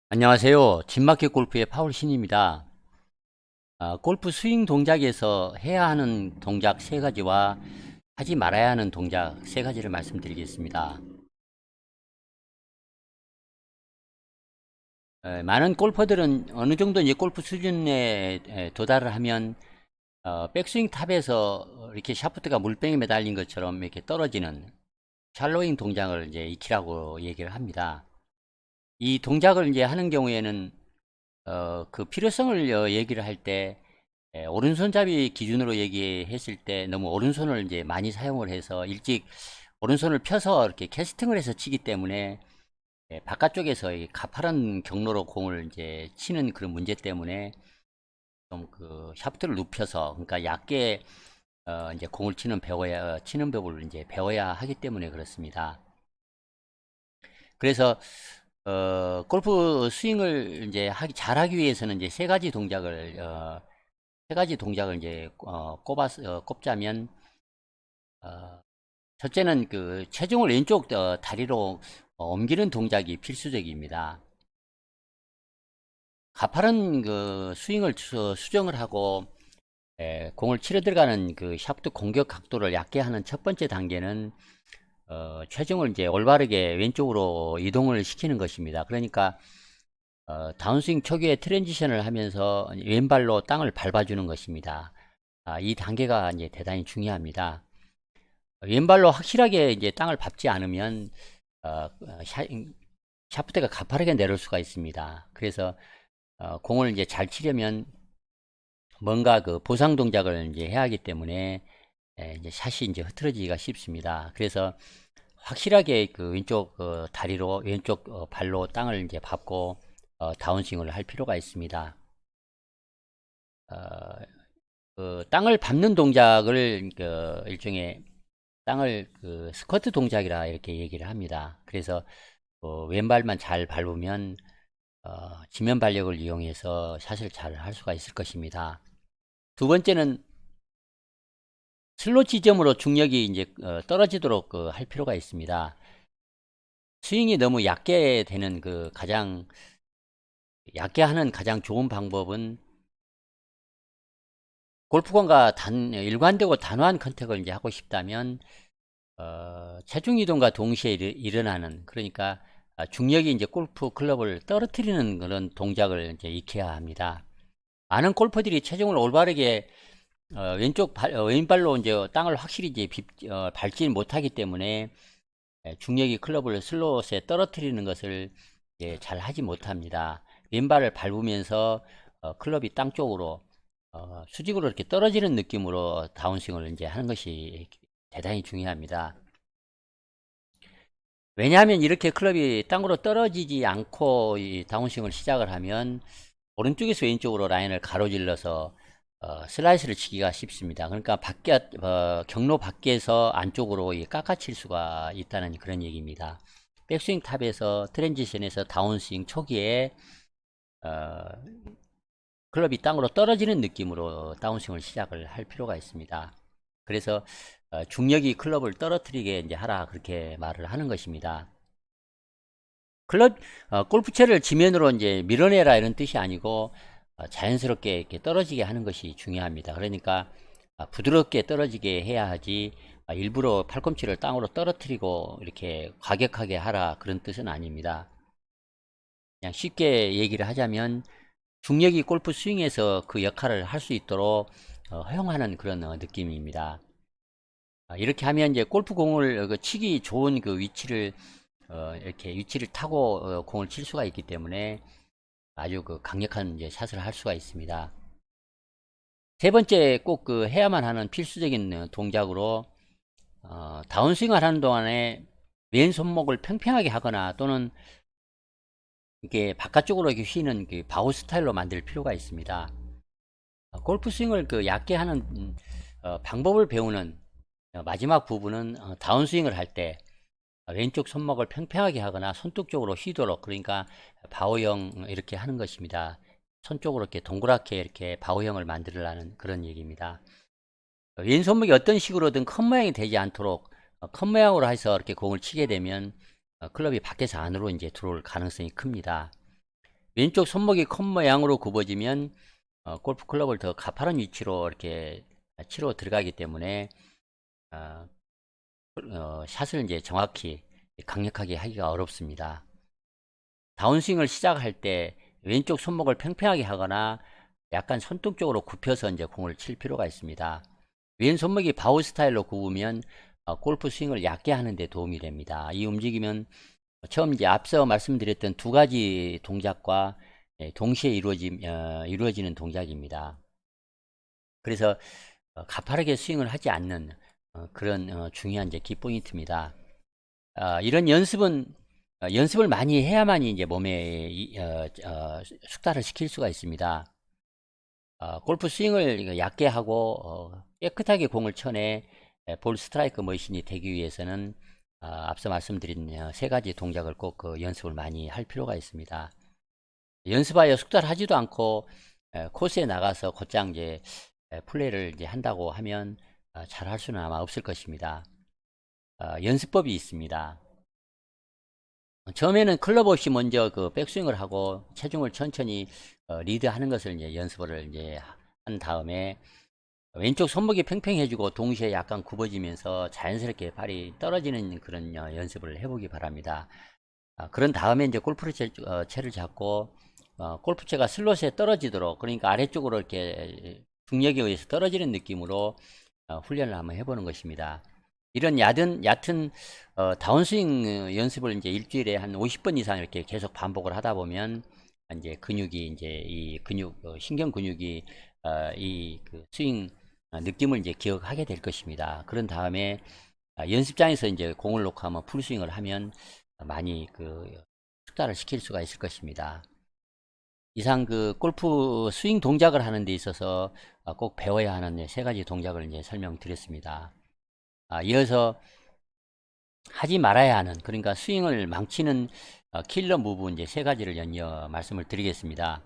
안녕하세요. 진마켓 골프의 파울 신입니다. 골프 스윙 동작에서 해야 하는 동작 세 가지와 하지 말아야 하는 동작 세 가지를 말씀드리겠습니다. 많은 골퍼들은 어느 정도 이제 골프 수준에 도달을 하면 백스윙 탑에서 이렇게 샤프트가 물병에 매달린 것처럼 이렇게 떨어지는 샬로잉 동작을 이제 익히라고 얘기를 합니다. 이 동작을 이제 하는 경우에는 그 필요성을 얘기를 할 때 오른손잡이 기준으로 얘기했을 때 너무 오른손을 이제 많이 사용을 해서 일찍 오른손을 펴서 이렇게 캐스팅을 해서 치기 때문에 바깥쪽에서 이 가파른 경로로 공을 이제 치는 그런 문제 때문에 좀 그 샤프트를 눕혀서 그러니까 얕게 이제 공을 치는 법을 이제 배워야 하기 때문에 그렇습니다. 그래서 골프 스윙을 이제 잘하기 위해서는 이제 세 가지 동작을 이제 꼽자면 첫째는 그 체중을 왼쪽 다리로 옮기는 동작이 필수적입니다. 가파른 그 스윙을 수정을 하고 공을 치러 들어가는 그 샤프트 공격 각도를 얕게 하는 첫 번째 단계는 체중을 이제 올바르게 왼쪽으로 이동을 시키는 것입니다. 그러니까 다운스윙 초기에 트랜지션을 하면서 왼발로 땅을 밟아주는 것입니다. 이 단계가 이제 대단히 중요합니다. 왼발로 확실하게 이제 땅을 밟지 않으면 어, 샤프트가 가파르게 내려올 수가 있습니다. 그래서 공을 이제 잘 치려면 뭔가 그 보상 동작을 이제 해야 하기 때문에 이제 샷이 이제 흐트러지기가 쉽습니다. 그래서 확실하게 그 왼쪽 다리로 왼쪽 발로 땅을 이제 밟고 다운스윙을 할 필요가 있습니다. 어, 그 땅을 밟는 동작을 그 일종의 땅을 그 스쿼트 동작이라 이렇게 얘기를 합니다. 그래서 왼발만 잘 밟으면 지면 발력을 이용해서 샷을 잘 할 수가 있을 것입니다. 두 번째는 슬로 지점으로 중력이 이제 떨어지도록 할 필요가 있습니다. 스윙이 너무 얕게 되는 그 가장 얕게 하는 가장 좋은 방법은 골프공과 일관되고 단호한 컨택을 이제 하고 싶다면 체중 이동과 동시에 일어나는 그러니까 중력이 이제 골프 클럽을 떨어뜨리는 그런 동작을 이제 익혀야 합니다. 많은 골퍼들이 체중을 올바르게 왼발로 이제 땅을 확실히 이제 밟지 못하기 때문에 중력이 클럽을 슬롯에 떨어뜨리는 것을 잘 하지 못합니다. 왼발을 밟으면서 클럽이 땅 쪽으로 수직으로 이렇게 떨어지는 느낌으로 다운스윙을 이제 하는 것이 대단히 중요합니다. 왜냐하면 이렇게 클럽이 땅으로 떨어지지 않고 이 다운스윙을 시작을 하면 오른쪽에서 왼쪽으로 라인을 가로질러서 슬라이스를 치기가 쉽습니다. 그러니까 경로 밖에서 안쪽으로 깎아칠 수가 있다는 그런 얘기입니다. 백스윙 탑에서 트랜지션에서 다운스윙 초기에 어, 클럽이 땅으로 떨어지는 느낌으로 다운스윙을 시작을 할 필요가 있습니다. 그래서 중력이 클럽을 떨어뜨리게 이제 하라 그렇게 말을 하는 것입니다. 골프채를 지면으로 이제 밀어내라 이런 뜻이 아니고 자연스럽게 이렇게 떨어지게 하는 것이 중요합니다. 그러니까 부드럽게 떨어지게 해야 하지 일부러 팔꿈치를 땅으로 떨어뜨리고 이렇게 과격하게 하라 그런 뜻은 아닙니다. 그냥 쉽게 얘기를 하자면 중력이 골프 스윙에서 그 역할을 할 수 있도록 허용하는 그런 느낌입니다. 이렇게 하면 이제 골프공을 치기 좋은 그 위치를 이렇게 위치를 타고 공을 칠 수가 있기 때문에 아주 그 강력한 이제 샷을 할 수가 있습니다. 세 번째 꼭 그 해야만 하는 필수적인 동작으로 다운스윙을 하는 동안에 왼 손목을 평평하게 하거나 또는 이게 바깥쪽으로 이렇게 휘는 그 바우 스타일로 만들 필요가 있습니다. 골프 스윙을 그 얕게 하는 방법을 배우는 마지막 부분은 다운스윙을 할 때 왼쪽 손목을 평평하게 하거나 손등 쪽으로 휘도록 그러니까 바우형 이렇게 하는 것입니다. 손 쪽으로 이렇게 동그랗게 이렇게 바우형을 만들라는 그런 얘기입니다. 왼손목이 어떤 식으로든 큰 모양이 되지 않도록 큰 모양으로 해서 이렇게 공을 치게 되면 클럽이 밖에서 안으로 이제 들어올 가능성이 큽니다. 왼쪽 손목이 컵 모양으로 굽어지면 골프 클럽을 더 가파른 위치로 이렇게 치러 들어가기 때문에 어, 샷을 이제 정확히 강력하게 하기가 어렵습니다. 다운스윙을 시작할 때 왼쪽 손목을 팽팽하게 하거나 약간 손등 쪽으로 굽혀서 이제 공을 칠 필요가 있습니다. 왼 손목이 바우 스타일로 굽으면 골프 스윙을 얕게 하는 데 도움이 됩니다. 이 움직임은 처음 이제 앞서 말씀드렸던 두 가지 동작과 동시에 이루어지는 동작입니다. 그래서 가파르게 스윙을 하지 않는 그런 중요한 이제 키포인트입니다. 이런 연습을 많이 해야만이 이제 몸에 숙달을 시킬 수가 있습니다. 골프 스윙을 얕게 하고 깨끗하게 공을 쳐내 볼 스트라이크 머신이 되기 위해서는 앞서 말씀드린 세 가지 동작을 꼭 연습을 많이 할 필요가 있습니다. 연습하여 숙달하지도 않고 코스에 나가서 곧장 이제 플레이를 이제 한다고 하면 잘 할 수는 아마 없을 것입니다. 연습법이 있습니다. 처음에는 클럽 없이 먼저 그 백스윙을 하고 체중을 천천히 리드하는 것을 이제 연습을 이제 한 다음에 왼쪽 손목이 팽팽해지고 동시에 약간 굽어지면서 자연스럽게 발이 떨어지는 그런 연습을 해보기 바랍니다. 그런 다음에 이제 채를 잡고 골프채가 슬롯에 떨어지도록, 그러니까 아래쪽으로 이렇게 중력에 의해서 떨어지는 느낌으로 훈련을 한번 해보는 것입니다. 이런 얕은 다운스윙 연습을 이제 일주일에 한 50번 이상 이렇게 계속 반복을 하다 보면 이제 근육이 이제 이 근육 신경 근육이 이 그 스윙 느낌을 이제 기억하게 될 것입니다. 그런 다음에 연습장에서 이제 공을 놓고 한번 풀스윙을 하면 많이 그 숙달을 시킬 수가 있을 것입니다. 이상 그 골프 스윙 동작을 하는 데 있어서 꼭 배워야 하는 세 가지 동작을 이제 설명드렸습니다. 이어서 하지 말아야 하는, 그러니까 스윙을 망치는 킬러 무브 이제 세 가지를 연이어 말씀을 드리겠습니다.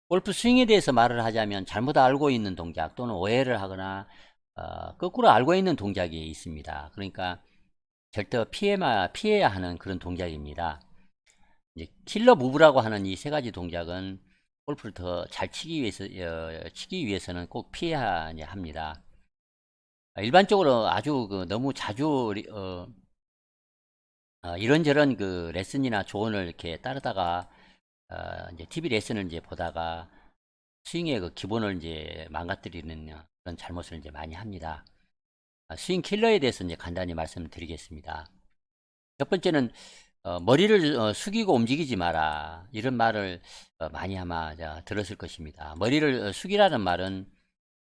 골프 스윙에 대해서 말을 하자면 잘못 알고 있는 동작 또는 오해를 하거나 거꾸로 알고 있는 동작이 있습니다. 그러니까 절대 피해야 하는 그런 동작입니다. 이제 킬러 무브라고 하는 이 세 가지 동작은 골프를 더 잘 치기 위해서는 꼭 피해야 합니다. 일반적으로 아주 너무 자주 이런저런 그 레슨이나 조언을 이렇게 따르다가 이제 TV 레슨을 이제 보다가 스윙의 그 기본을 이제 망가뜨리는 그런 잘못을 이제 많이 합니다. 스윙 킬러에 대해서 이제 간단히 말씀드리겠습니다. 첫 번째는 머리를 숙이고 움직이지 마라, 이런 말을 많이 아마 들었을 것입니다. 머리를 숙이라는 말은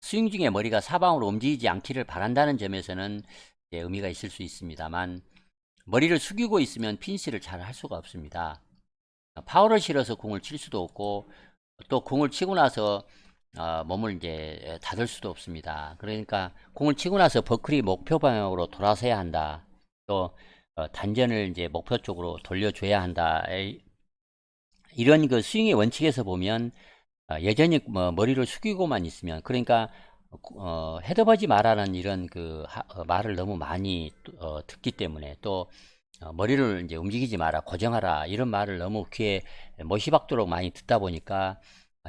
스윙 중에 머리가 사방으로 움직이지 않기를 바란다는 점에서는 의미가 있을 수 있습니다만, 머리를 숙이고 있으면 핀시를 잘 할 수가 없습니다. 파워를 실어서 공을 칠 수도 없고 또 공을 치고 나서 몸을 이제 닫을 수도 없습니다. 그러니까 공을 치고 나서 버클이 목표 방향으로 돌아서야 한다. 또 단전을 이제 목표 쪽으로 돌려줘야 한다. 이런 그 스윙의 원칙에서 보면 여전히 뭐 머리를 숙이고만 있으면, 그러니까 헤드하지 말라는 이런 말을 너무 많이 듣기 때문에, 또 머리를 이제 움직이지 마라, 고정하라, 이런 말을 너무 귀에 못이 박도록 많이 듣다 보니까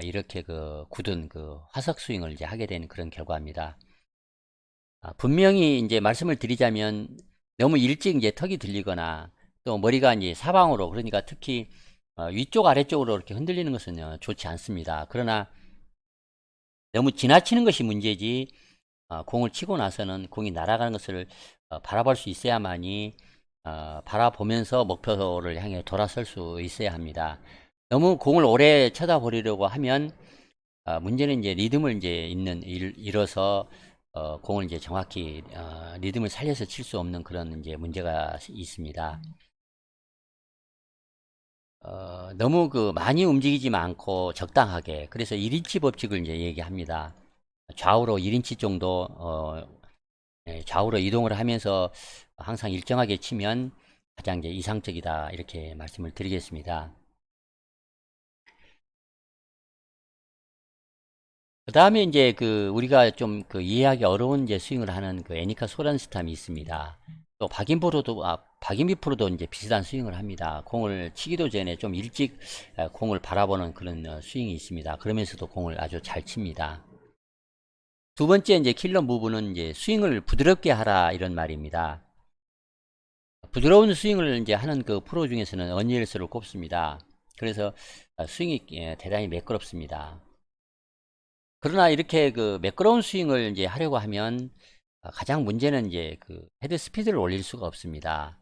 이렇게 굳은 화석 스윙을 이제 하게 되는 그런 결과입니다. 분명히 이제 말씀을 드리자면 너무 일찍 이제 턱이 들리거나 또 머리가 이제 사방으로, 그러니까 특히 위쪽 아래쪽으로 이렇게 흔들리는 것은 좋지 않습니다. 그러나 너무 지나치는 것이 문제지 공을 치고 나서는 공이 날아가는 것을 바라볼 수 있어야만이 바라보면서 목표를 향해 돌아설 수 있어야 합니다. 너무 공을 오래 쳐다보려고 하면 문제는 이제 리듬을 이제 잃어서 공을 이제 정확히 리듬을 살려서 칠 수 없는 그런 이제 문제가 있습니다. 너무 많이 움직이지 않고 적당하게, 그래서 1인치 법칙을 이제 얘기합니다. 좌우로 1인치 정도 좌우로 이동을 하면서 항상 일정하게 치면 가장 이제 이상적이다, 이렇게 말씀을 드리겠습니다. 그 다음에 이제 우리가 좀 이해하기 어려운 이제 스윙을 하는 애니카 소란스탐이 있습니다. 또 박인비 프로도 이제 비슷한 스윙을 합니다. 공을 치기도 전에 좀 일찍 공을 바라보는 그런 스윙이 있습니다. 그러면서도 공을 아주 잘 칩니다. 두 번째 이제 킬러 무브는 이제 스윙을 부드럽게 하라 이런 말입니다. 부드러운 스윙을 이제 하는 그 프로 중에서는 언니엘스를 꼽습니다. 그래서 스윙이 대단히 매끄럽습니다. 그러나 이렇게 그 매끄러운 스윙을 이제 하려고 하면 가장 문제는 이제 그 헤드 스피드를 올릴 수가 없습니다.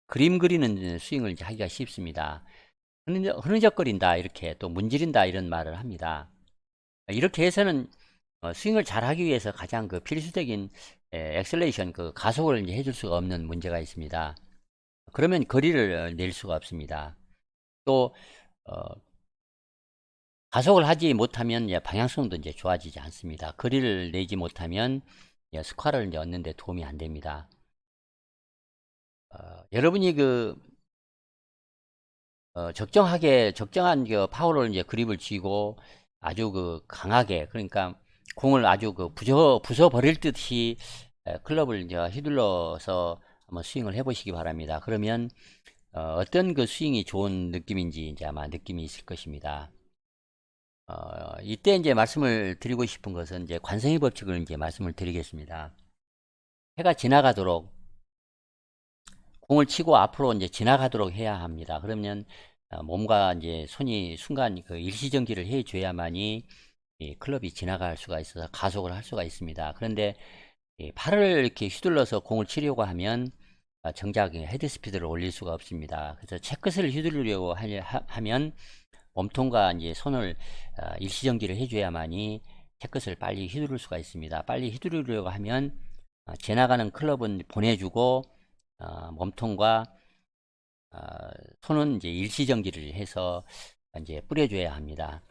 그림 그리는 스윙을 이제 하기가 쉽습니다. 흐느적거린다 이렇게 또 문지른다 이런 말을 합니다. 이렇게 해서는 스윙을 잘 하기 위해서 가장 그 필수적인 엑셀레이션 그 가속을 이제 해줄 수가 없는 문제가 있습니다. 그러면 거리를 낼 수가 없습니다. 또 가속을 하지 못하면 방향성도 이제 좋아지지 않습니다. 거리를 내지 못하면 스코어를 이제 얻는 데 도움이 안 됩니다. 여러분이 그 적정한 그 파워를 이제 그립을 쥐고 아주 그 강하게, 그러니까 공을 아주 그 부숴 버릴 듯이 클럽을 이제 휘둘러서 한번 스윙을 해보시기 바랍니다. 그러면 어떤 그 스윙이 좋은 느낌인지 이제 아마 느낌이 있을 것입니다. 이때 이제 말씀을 드리고 싶은 것은 이제 관성의 법칙을 이제 말씀을 드리겠습니다. 해가 지나가도록 공을 치고 앞으로 이제 지나가도록 해야 합니다. 그러면 몸과 이제 손이 순간 그 일시정지를 해줘야만이 이 클럽이 지나갈 수가 있어서 가속을 할 수가 있습니다. 그런데 팔을 이렇게 휘둘러서 공을 치려고 하면 정작 헤드 스피드를 올릴 수가 없습니다. 그래서 채끝을 휘두르려고 하면 몸통과 이제 손을 일시정지를 해줘야만이 채끝을 빨리 휘두를 수가 있습니다. 빨리 휘두르려고 하면 지나가는 클럽은 보내주고 몸통과 손은 이제 일시정지를 해서 이제 뿌려줘야 합니다.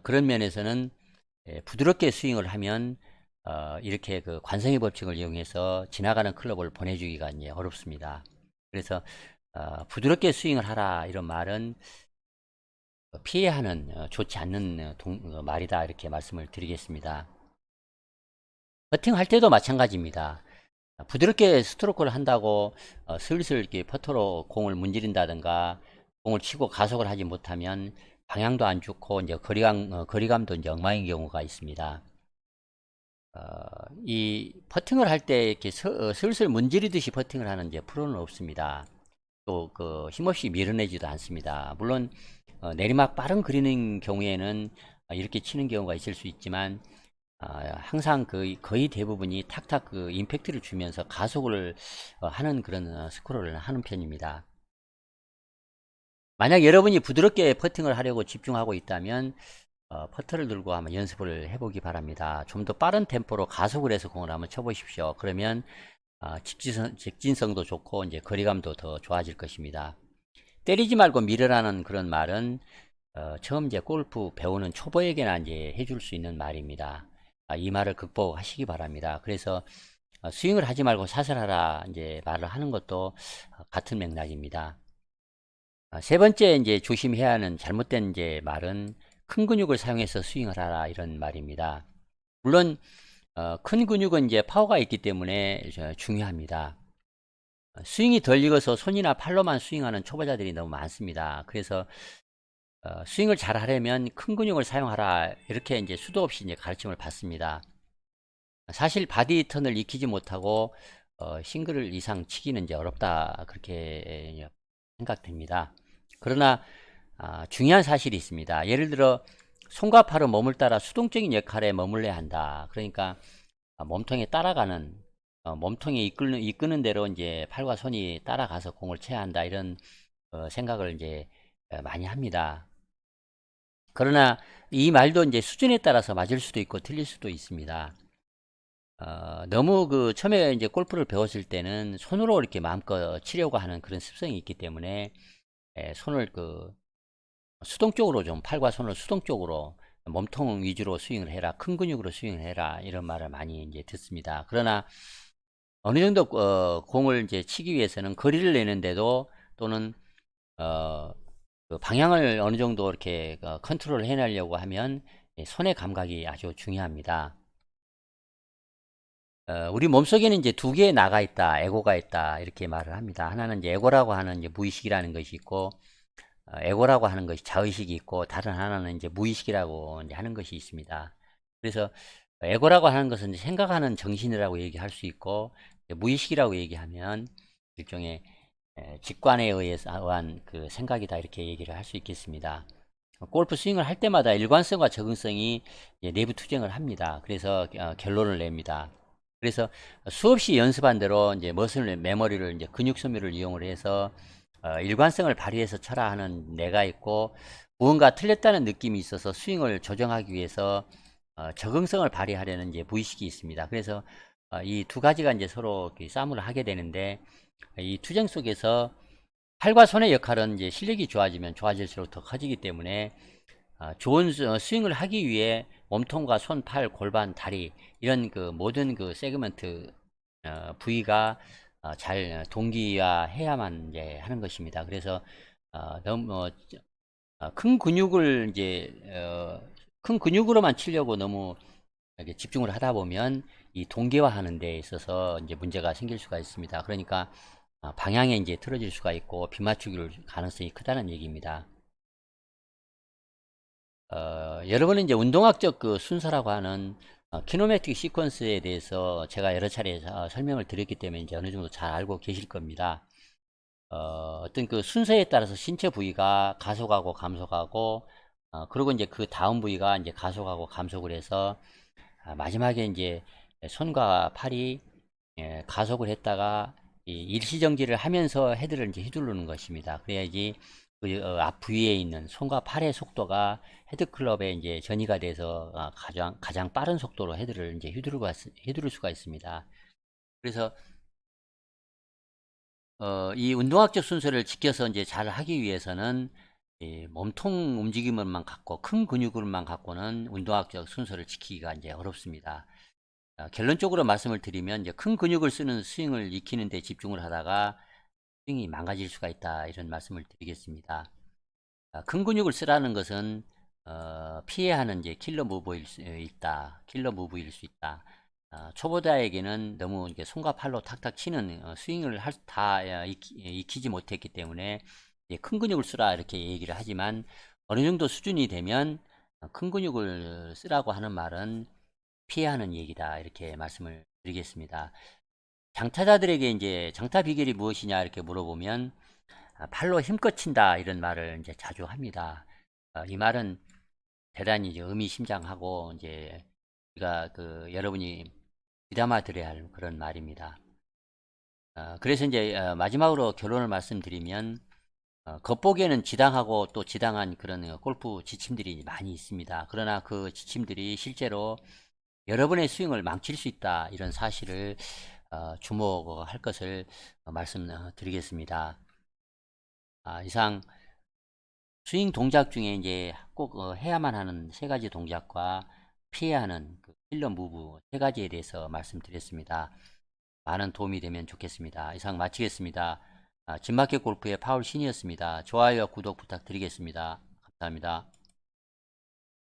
그런 면에서는 부드럽게 스윙을 하면 이렇게 그 관성의 법칙을 이용해서 지나가는 클럽을 보내주기가 이제 어렵습니다. 그래서 부드럽게 스윙을 하라 이런 말은 피해야 하는 좋지 않는 말이다 이렇게 말씀을 드리겠습니다. 퍼팅할 때도 마찬가지입니다. 부드럽게 스트로크를 한다고 슬슬 이렇게 퍼터로 공을 문지른다든가 공을 치고 가속을 하지 못하면 방향도 안 좋고 이제 거리감도 이제 엉망인 경우가 있습니다. 이 퍼팅을 할 때 이렇게 슬슬 문지르듯이 퍼팅을 하는 이제 프로는 없습니다. 또 그 힘없이 밀어내지도 않습니다. 물론 내리막 빠른 그리는 경우에는 이렇게 치는 경우가 있을 수 있지만 항상 거의 대부분이 탁탁 그 임팩트를 주면서 가속을 하는 그런 스크롤을 하는 편입니다. 만약 여러분이 부드럽게 퍼팅을 하려고 집중하고 있다면 퍼터를 들고 한번 연습을 해보기 바랍니다. 좀 더 빠른 템포로 가속을 해서 공을 한번 쳐보십시오. 그러면 직진성도 좋고 이제 거리감도 더 좋아질 것입니다. 때리지 말고 밀으라는 그런 말은 처음 이제 골프 배우는 초보에게나 이제 해줄 수 있는 말입니다. 이 말을 극복하시기 바랍니다. 그래서 스윙을 하지 말고 샷을 하라 이제 말을 하는 것도 같은 맥락입니다. 세 번째 이제 조심해야 하는 잘못된 이제 말은 큰 근육을 사용해서 스윙을 하라 이런 말입니다. 물론 큰 근육은 이제 파워가 있기 때문에 중요합니다. 스윙이 덜 익어서 손이나 팔로만 스윙하는 초보자들이 너무 많습니다. 그래서 스윙을 잘 하려면 큰 근육을 사용하라 이렇게 이제 수도 없이 이제 가르침을 받습니다. 사실 바디 턴을 익히지 못하고 싱글 이상 치기는 이제 어렵다 그렇게 생각됩니다. 그러나 중요한 사실이 있습니다. 예를 들어 손과 팔은 몸을 따라 수동적인 역할에 머물러야 한다. 그러니까 몸통에 따라가는 몸통이 이끄는 대로 이제 팔과 손이 따라가서 공을 쳐야 한다 이런 생각을 이제 많이 합니다. 그러나 이 말도 이제 수준에 따라서 맞을 수도 있고 틀릴 수도 있습니다. 너무 그 처음에 이제 골프를 배웠을 때는 손으로 이렇게 마음껏 치려고 하는 그런 습성이 있기 때문에 손을 그 수동적으로 좀 팔과 손을 수동적으로 몸통 위주로 스윙을 해라, 큰 근육으로 스윙을 해라 이런 말을 많이 이제 듣습니다. 그러나 어느 정도 공을 이제 치기 위해서는 거리를 내는데도 또는 그 방향을 어느 정도 이렇게 컨트롤 해내려고 하면 손의 감각이 아주 중요합니다. 우리 몸속에는 이제 두 개의 나가 있다, 에고가 있다, 이렇게 말을 합니다. 하나는 이제 에고라고 하는 이제 무의식이라는 것이 있고, 에고라고 하는 것이 자의식이 있고, 다른 하나는 이제 무의식이라고 이제 하는 것이 있습니다. 그래서 에고라고 하는 것은 이제 생각하는 정신이라고 얘기할 수 있고, 무의식이라고 얘기하면 일종의 직관에 의한 그 생각이다, 이렇게 얘기를 할 수 있겠습니다. 골프 스윙을 할 때마다 일관성과 적응성이 내부 투쟁을 합니다. 그래서 결론을 냅니다. 그래서 수없이 연습한 대로 이제 머슬 메모리를 이제 근육 소묘를 이용을 해서 일관성을 발휘해서 쳐라 하는 내가 있고, 무언가 틀렸다는 느낌이 있어서 스윙을 조정하기 위해서 적응성을 발휘하려는 이제 무의식이 있습니다. 그래서 이 두 가지가 이제 서로 싸움을 하게 되는데, 이 투쟁 속에서 팔과 손의 역할은 이제 실력이 좋아지면 좋아질수록 더 커지기 때문에 좋은 스윙을 하기 위해 몸통과 손, 팔, 골반, 다리 이런 그 모든 그 세그먼트 부위가 잘 동기화해야만 이제 하는 것입니다. 그래서 너무 큰 근육을 이제 큰 근육으로만 치려고 너무 이렇게 집중을 하다 보면 이 동기화하는 데 있어서 이제 문제가 생길 수가 있습니다. 그러니까 방향에 이제 틀어질 수가 있고 빗맞추기를 가능성이 크다는 얘기입니다. 여러분은 이제 운동학적 그 순서라고 하는 키노매틱 시퀀스에 대해서 제가 여러 차례 설명을 드렸기 때문에 이제 어느 정도 잘 알고 계실 겁니다. 어떤 그 순서에 따라서 신체 부위가 가속하고 감속하고, 그리고 이제 그 다음 부위가 이제 가속하고 감속을 해서 마지막에 이제 손과 팔이 가속을 했다가 일시정지를 하면서 헤드를 이제 휘두르는 것입니다. 그래야지 그 앞 부위에 있는 손과 팔의 속도가 헤드클럽에 이제 전이가 돼서 가장 빠른 속도로 헤드를 이제 휘두를 수가 있습니다. 그래서 이 운동학적 순서를 지켜서 이제 잘 하기 위해서는 이 몸통 움직임을만 갖고 큰 근육을만 갖고는 운동학적 순서를 지키기가 이제 어렵습니다. 결론적으로 말씀을 드리면 이제 큰 근육을 쓰는 스윙을 익히는 데 집중을 하다가 스윙이 망가질 수가 있다, 이런 말씀을 드리겠습니다. 큰 근육을 쓰라는 것은 피해야 하는 이제 킬러 무브일 수 있다. 초보자에게는 너무 이게 손과 팔로 탁탁 치는 스윙을 다 익히지 못했기 때문에 큰 근육을 쓰라 이렇게 얘기를 하지만, 어느 정도 수준이 되면 큰 근육을 쓰라고 하는 말은 피해야 하는 얘기다, 이렇게 말씀을 드리겠습니다. 장타자들에게 이제 장타 비결이 무엇이냐 이렇게 물어보면 팔로 힘껏 친다, 이런 말을 이제 자주 합니다. 이 말은 대단히 이제 의미심장하고 이제 우리가 그 여러분이 귀담아 들어야 할 그런 말입니다. 그래서 이제 마지막으로 결론을 말씀드리면, 겉보기에는 지당하고 또 지당한 그런 골프 지침들이 많이 있습니다. 그러나 그 지침들이 실제로 여러분의 스윙을 망칠 수 있다, 이런 사실을 주목할 것을 말씀드리겠습니다. 이상 스윙 동작 중에 이제 꼭 해야만 하는 세 가지 동작과 피해야 하는 그 킬러 무브 세 가지에 대해서 말씀드렸습니다. 많은 도움이 되면 좋겠습니다. 이상 마치겠습니다. 진마켓 골프의 파울 신이었습니다. 좋아요와 구독 부탁드리겠습니다. 감사합니다.